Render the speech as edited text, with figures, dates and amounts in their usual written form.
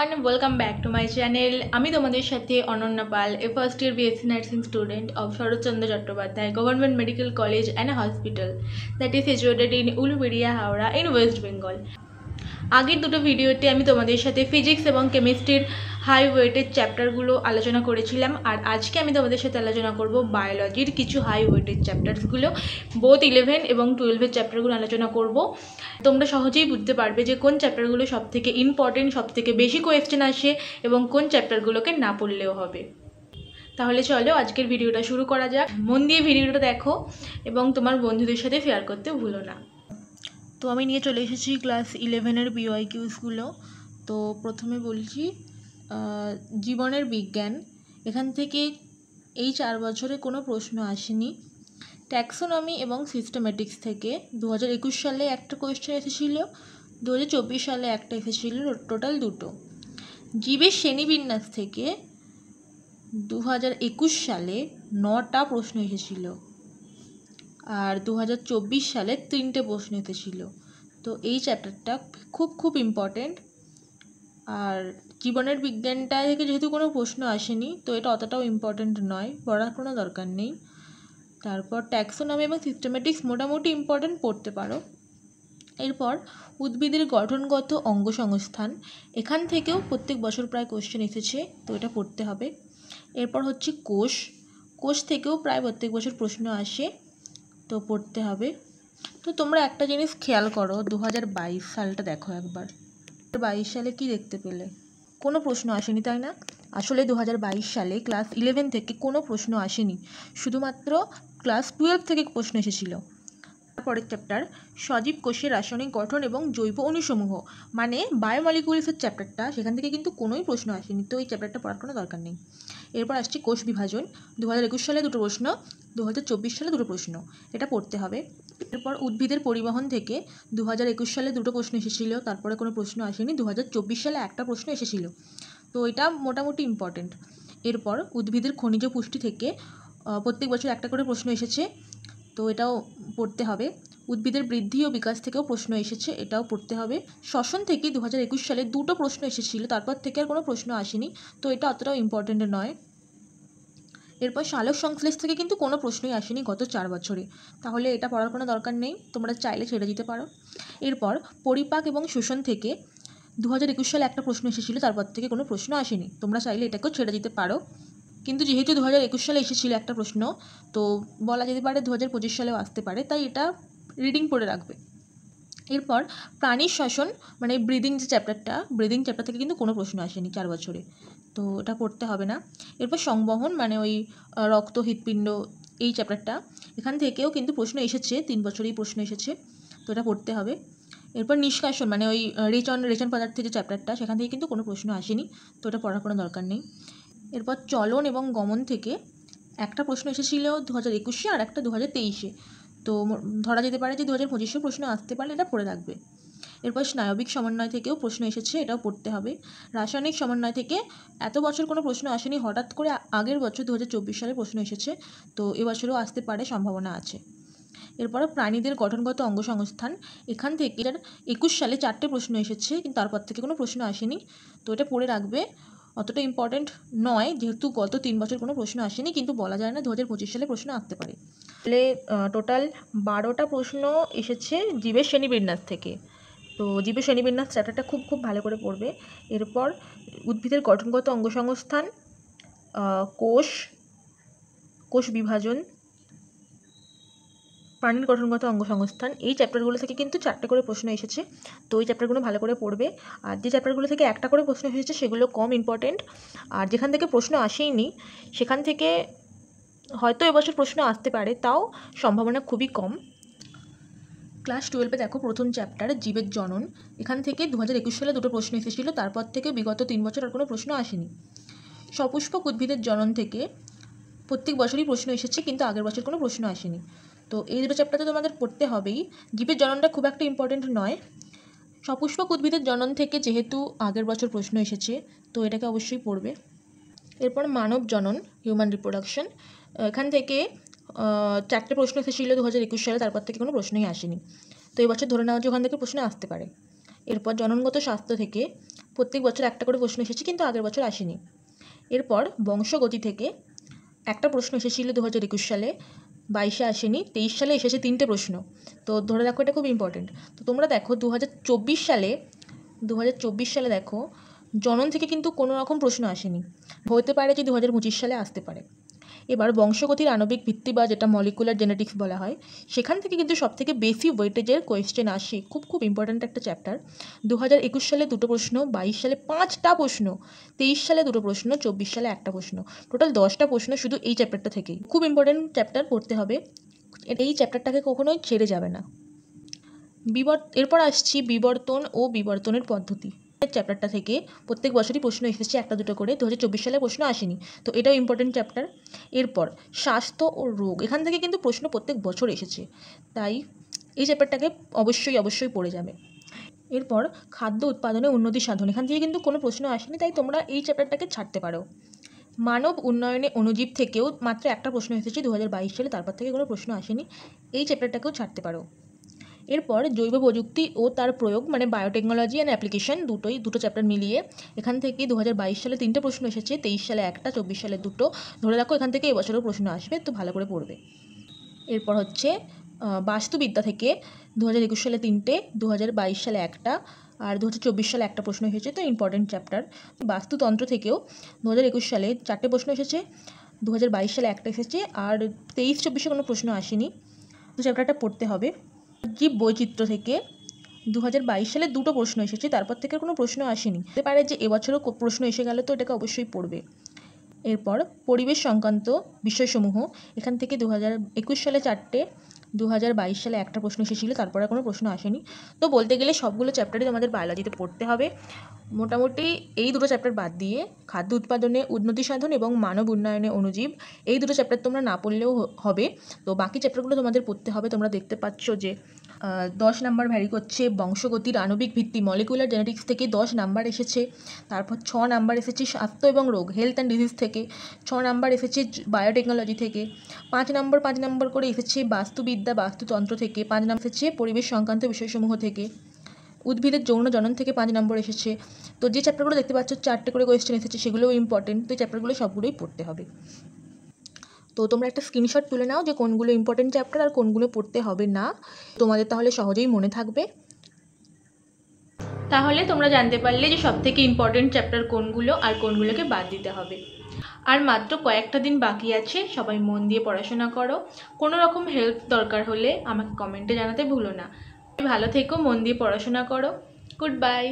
everyone, welcome back to my channel. আমি তোমাদের সাথে অনন্যা পাল, a first year BSc nursing student of Saratchandra Chattopadhyay Government Medical College and Hospital that is situated in Uluberia, Howrah in West Bengal. আগের দুটো ভিডিওতে আমি তোমাদের সাথে ফিজিক্স এবং কেমিস্ট্রির হাই ওয়েটেড চ্যাপ্টারগুলো আলোচনা করেছিলাম, আর আজকে আমি তোমাদের সাথে আলোচনা করব বায়োলজির কিছু হাই ওয়েটেড চ্যাপ্টারসগুলো। বোথ 11 এবং 12-এর চ্যাপ্টারগুলো আলোচনা করব। তোমরা সহজেই বুঝতে পারবে যে কোন চ্যাপ্টারগুলো সবথেকে ইম্পর্টেন্ট, সবথেকে বেশি কোয়েশ্চেন আসে এবং কোন চ্যাপ্টারগুলোকে না পড়লেও হবে। তাহলে চলো আজকের ভিডিওটা শুরু করা যাক। মন দিয়ে ভিডিওটা দেখো এবং তোমার বন্ধুদের সাথে শেয়ার করতে ভুলো না। তো আমি নিয়ে চলে এসেছি ক্লাস 11-এর BYQsগুলো। তো প্রথমে বলছি জীবনের বিজ্ঞান। এখান থেকে এই 4 বছরে কোনো প্রশ্ন আসেনি। ট্যাক্সোনমি এবং সিস্টেমেটিক্স থেকে 2021 সালে একটা কোয়েশ্চেন এসেছিল, 2024 সালে একটা এসেছিল, টোটাল দুটো। জীবের শ্রেণীবিন্যাস থেকে 2021 সালে 9টা প্রশ্ন এসেছিল, আর 2024 সালে 3টে প্রশ্ন এসেছিল। তো এই চ্যাপ্টারটা খুব ইম্পর্টেন্ট। আর জীবনের বিজ্ঞানটা থেকে যেহেতু কোনো প্রশ্ন আসেনি, তো এটা অতটাও ইম্পর্টেন্ট নয়, পড়ার কোনো দরকার নেই। তারপর ট্যাক্সোনমি এবং সিস্টেমেটিক্স মোটামুটি ইম্পর্টেন্ট, পড়তে পারো। এরপর উদ্ভিদের গঠনগত অঙ্গসংস্থান, এখান থেকেও প্রত্যেক বছর প্রায় কোশ্চেন এসেছে, তো এটা পড়তে হবে। এরপর হচ্ছে কোষ থেকেও প্রায় প্রত্যেক বছর প্রশ্ন আসে, তো পড়তে হবে। তো তোমরা একটা জিনিস খেয়াল করো, 2022 সালটা দেখো একবার। 2022 সালে কি দেখতে পেলে? কোনো প্রশ্ন আসেনি, তাই না? আসলে 2022 সালে ক্লাস 11 থেকে কোনো প্রশ্ন আসেনি, শুধুমাত্র ক্লাস 12 থেকে প্রশ্ন এসেছিল। তারপরের চ্যাপ্টার সজীব কোষের রাসায়নিক গঠন এবং জৈব অণুসমূহ, মানে বায়োমলিকুলসের চ্যাপ্টারটা, সেখান থেকে কিন্তু কোনোই প্রশ্ন আসেনি, তো এই চ্যাপ্টারটা পড়ার কোনো দরকার নেই। এরপর আসছে কোষ বিভাজন, 2021 সালে দুটো প্রশ্ন, 2024 সালে দুটো প্রশ্ন, এটা পড়তে হবে। এরপর উদ্ভিদের পরিবহন থেকে 2021 সালে দুটো প্রশ্ন এসেছিল, তারপরে কোনো প্রশ্ন আসেনি, 2024 সালে একটা প্রশ্ন এসেছিল, তো এটা মোটামুটি ইম্পর্টেন্ট। এরপর উদ্ভিদের খনিজ পুষ্টি থেকে প্রত্যেক বছর একটা করে প্রশ্ন এসেছে, তো এটাও পড়তে হবে। উদ্ভিদের বৃদ্ধি ও বিকাশ থেকেও প্রশ্ন এসেছে, এটাও পড়তে হবে। শ্বসন থেকে 2021 সালে দুটো প্রশ্ন এসেছিল, তারপর থেকে আর কোনো প্রশ্ন আসেনি, তো এটা অতটাও ইম্পর্টেন্ট নয়। এরপর সালোক সংশ্লেষ থেকে কিন্তু কোনো প্রশ্নই আসেনি গত 4 বছরে, তাহলে এটা পড়ার কোনো দরকার নেই, তোমরা চাইলে ছেড়ে দিতে পারো। এরপর পরিপাক এবং শোষণ থেকে 2021 সালে একটা প্রশ্ন এসেছিল, তারপর থেকে কোনো প্রশ্ন আসেনি, তোমরা চাইলে এটাকেও ছেড়ে দিতে পারো। কিন্তু যেহেতু 2021 সালে এসেছিল একটা প্রশ্ন, তো বলা যেতে পারে 2025 সালেও আসতে পারে, তাই এটা রিডিং পড়ে রাখবে। এরপর প্রাণীর শ্বসন, মানে ব্রিদিং যে চ্যাপ্টারটা, ব্রিদিং চ্যাপ্টার থেকে কিন্তু কোনো প্রশ্ন আসেনি 4 বছরে, তো এটা পড়তে হবে না। এরপর সংবহন, মানে ওই রক্ত হৃৎপিণ্ড, এই চ্যাপ্টারটা, এখান থেকেও কিন্তু প্রশ্ন এসেছে, 3 বছরেই প্রশ্ন এসেছে, তো এটা পড়তে হবে। এরপর নিষ্কাশন, মানে ওই রেচন পদার্থের যে চ্যাপ্টারটা, সেখান থেকে কিন্তু কোনো প্রশ্ন আসেনি, তো এটা পড়ার কোনো দরকার নেই। এরপর চলন এবং গমন থেকে একটা প্রশ্ন এসেছিল 2021-এ আর একটা 2023-এ, তো ধরা যেতে পারে যে 2025-এ প্রশ্ন আসতে পারলে এটা পড়ে রাখবে। এরপর স্নায়বিক সমন্বয় থেকেও প্রশ্ন এসেছে, এটাও পড়তে হবে। রাসায়নিক সমন্বয় থেকে এত বছর কোনো প্রশ্ন আসেনি, হঠাৎ করে আগের বছর 2024 সালে প্রশ্ন এসেছে, তো এবছরেও আসতে পারে, সম্ভাবনা আছে। এরপর প্রাণীদের গঠনগত অঙ্গসংস্থান, এখান থেকে 2021 সালে 4টে প্রশ্ন এসেছে, কিন্তু তারপর থেকে কোনো প্রশ্ন আসেনি, তো এটা পড়ে রাখবে, অতটা ইম্পর্টেন্ট নয়, যেহেতু গত 3 বছর কোনো প্রশ্ন আসেনি, কিন্তু বলা যায় না 2025 সালে প্রশ্ন আসতে পারে। তাহলে টোটাল 12টা প্রশ্ন এসেছে জীবের শ্রেণীবিন্যাস থেকে, তো জীবের শ্রেণীবিন্যাস চ্যাপ্টারটা খুব ভালো করে পড়বে। এরপর উদ্ভিদের গঠনগত অঙ্গসংস্থান, কোষ বিভাজন, প্রাণীর গঠনগত অঙ্গসংস্থান, এই চ্যাপ্টারগুলো থেকে কিন্তু 4টে করে প্রশ্ন এসেছে, তো এই চ্যাপ্টারগুলো ভালো করে পড়বে। আর যে চ্যাপ্টারগুলো থেকে একটা করে প্রশ্ন এসেছে সেগুলো কম ইম্পর্টেন্ট, আর যেখান থেকে প্রশ্ন আসেইনি সেখান থেকে হয়তো এবছর প্রশ্ন আসতে পারে, তাও সম্ভাবনা খুবই কম। ক্লাস 12-এ দেখো প্রথম চ্যাপ্টার জীবের জনন, এখান থেকে 2021 সালে দুটো প্রশ্ন এসেছিল, তারপর থেকে বিগত 3 বছর আর কোনো প্রশ্ন আসেনি। সপুষ্পক উদ্ভিদের জনন থেকে প্রত্যেক বছরই প্রশ্ন এসেছে, কিন্তু আগের বছর কোনো প্রশ্ন আসেনি, তো এই দুটো চ্যাপ্টার তো তোমাদের পড়তে হবেই। জীবের জননটা খুব একটা ইম্পর্টেন্ট নয়। সপুষ্পক উদ্ভিদের জনন থেকে যেহেতু আগের বছর প্রশ্ন এসেছে, তো এটাকে অবশ্যই পড়বে। এরপর মানব জনন, হিউম্যান রিপ্রোডাকশন, এখান থেকে 4টে প্রশ্ন এসেছিল 2021 সালে, তারপর থেকে কোনো প্রশ্নই আসেনি, তো এবছর ধরে নেওয়া যে ওখান থেকে প্রশ্ন আসতে পারে। এরপর জননগত স্বাস্থ্য থেকে প্রত্যেক বছর একটা করে প্রশ্ন এসেছে, কিন্তু আগের বছর আসেনি। এরপর বংশগতি থেকে একটা প্রশ্ন এসেছিল 2021 সালে, 22-এ আসেনি, 23 সালে এসেছে 3টে প্রশ্ন। তো ধরে রাখো এটা খুব ইম্পর্টেন্ট। তো তোমরা দেখো 2024 সালে দেখো জনন থেকে কিন্তু কোনো রকম প্রশ্ন আসেনি, হতে পারে যে 2025 সালে আসতে পারে। এবার বংশগতির আণবিক ভিত্তি বা যেটা মলিকুলার জেনেটিক্স বলা হয়, সেখান থেকে কিন্তু সবথেকে বেশি ওয়েটেজের কোয়েশ্চেন আসে। খুব খুব ইম্পর্ট্যান্ট একটা চ্যাপ্টার। 2021 সালে 2টো প্রশ্ন, 22 সালে 5টা প্রশ্ন, 23 সালে 2টো প্রশ্ন, 24 সালে একটা প্রশ্ন, টোটাল 10টা প্রশ্ন শুধু এই চ্যাপ্টারটা থেকেই। খুব ইম্পর্ট্যান্ট চ্যাপ্টার, পড়তে হবে, এই চ্যাপ্টারটাকে কখনোই ছেড়ে যাবে না। এরপর আসছি বিবর্তন ও বিবর্তনের পদ্ধতি। চ্যাপ্টারটা থেকে প্রত্যেক বছরই প্রশ্ন এসেছে একটা দুটো করে, 2024 সালে প্রশ্ন আসেনি, তো এটাও ইম্পর্টেন্ট চ্যাপ্টার। এরপর স্বাস্থ্য ও রোগ, এখান থেকে কিন্তু প্রশ্ন প্রত্যেক বছর এসেছে, তাই এই চ্যাপ্টারটাকে অবশ্যই পড়ে যাবে। এরপর খাদ্য উৎপাদনে উন্নতি সাধন, এখান থেকে কিন্তু কোনো প্রশ্ন আসেনি, তাই তোমরা এই চ্যাপ্টারটাকে ছাড়তে পারো। মানব উন্নয়নে অণুজীব থেকেও মাত্র একটা প্রশ্ন এসেছে 2022 সালে, তারপর থেকে কোনো প্রশ্ন আসেনি, এই চ্যাপ্টারটাকেও ছাড়তে পারো। এরপর জৈব প্রযুক্তি ও তার প্রয়োগ মানে বায়োটেকনোলজি অ্যান্ড অ্যাপ্লিকেশন, দুটো চ্যাপ্টার মিলিয়ে এখান থেকে 2022 সালে 3টে প্রশ্ন এসেছে, 23 সালে একটা, 24 সালে 2টো। ধরে রাখো এখান থেকে এবছরও প্রশ্ন আসবে, তো ভালো করে পড়বে। এরপর হচ্ছে বাস্তুবিদ্যা থেকে 2021 সালে 3টে, 2022 সালে একটা, আর 2024 সালে একটা প্রশ্ন এসেছে, তো ইম্পর্টেন্ট চ্যাপ্টার। বাস্তুতন্ত্র থেকেও 2021 সালে 4টে প্রশ্ন এসেছে, 2022 সালে একটা এসেছে, আর 23-24-এ কোনো প্রশ্ন আসেনি, তো চ্যাপ্টারটা পড়তে হবে। জীব বৈচিত্র্য থেকে 2022 সালে 2টো প্রশ্ন এসেছে, তারপর থেকে কোনো প্রশ্ন আসেনি, হতে পারে যে এবছরও প্রশ্ন এসে গেলে, তো এটাকে অবশ্যই পড়বে। এরপর পরিবেশ সংক্রান্ত বিষয়সমূহ, এখান থেকে 2021 সালে 4টে, 2022 সালে একটা প্রশ্ন এসেছিল, তারপরে কোনো প্রশ্ন আসেনি। তো বলতে গেলে সবগুলো চ্যাপ্টারই তোমাদের বায়োলজিতে পড়তে হবে। মোটামুটি এই দুটো চ্যাপ্টার বাদ দিয়ে খাদ্য উৎপাদনে উন্নতি সাধন এবং মানব উন্নয়নে অণুজীব, এই দুটো চ্যাপ্টার তোমরা না পড়লেও হবে, তো বাকি চ্যাপ্টারগুলো তোমাদের পড়তে হবে। তোমরা দেখতে পাচ্ছ যে 10 নাম্বার ভ্যারি করছে, বংশগতির আণবিক ভিত্তি মলিকুলার জেনেটিক্স থেকে 10 নাম্বার এসেছে, তারপর 6 নাম্বার এসেছে স্বাস্থ্য এবং রোগ হেলথ অ্যান্ড ডিজিজ থেকে, 6 নাম্বার এসেছে বায়োটেকনোলজি থেকে, 5 নাম্বার করে এসেছে বাস্তুবিদ্যা বাস্তুতন্ত্র থেকে, 5 নাম্বার এসেছে পরিবেশ সংক্রান্ত বিষয়সমূহ থেকে, উদ্ভিদের যৌন জনন থেকে 5 নম্বর এসেছে। তো যে চ্যাপ্টারগুলো দেখতে পাচ্ছ 4টে করে কোয়েশ্চেন এসেছে, সেগুলোও ইম্পর্টেন্ট, তো এই চ্যাপ্টারগুলো সবগুলোই পড়তে হবে। তো তোমরা একটা স্ক্রিনশট তুলে নাও যে কোনগুলো ইম্পর্টেন্ট চ্যাপ্টার আর কোনগুলো পড়তে হবে না, তোমাদের তাহলে সহজেই মনে থাকবে। তাহলে তোমরা জানতে পারলে যে সবথেকে ইম্পর্টেন্ট চ্যাপ্টার কোনগুলো আর কোনগুলোকে বাদ দিতে হবে। আর মাত্র কয়েকটা দিন বাকি আছে, সবাই মন দিয়ে পড়াশোনা করো। কোনো রকম হেল্প দরকার হলে আমাকে কমেন্টে জানাতে ভুলো না। ভালো থেকো, মন দিয়ে পড়াশোনা করো। Good bye.